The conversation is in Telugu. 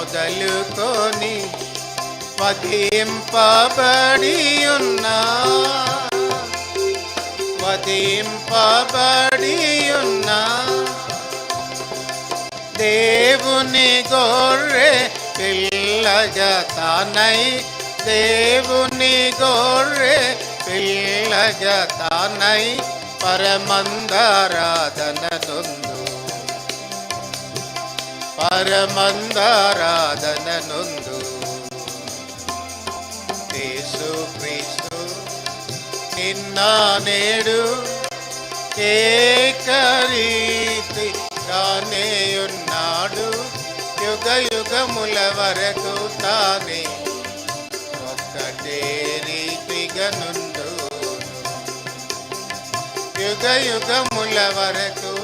మొదలుకొని వధింపబడి ఉన్నా దేవుని గొర్రె పిల్లగా తానై దేవుని గొర్రె పిల్లగా తానై పరమందారాధన నొందు యేసు క్రీస్తు నిన్న నేడు ఏకరీతిగానే ఉన్నాడు, యుగ యుగముల వరకు తానే ఒక్కటే రీతిగా నుండు, యుగ యుగముల వరకు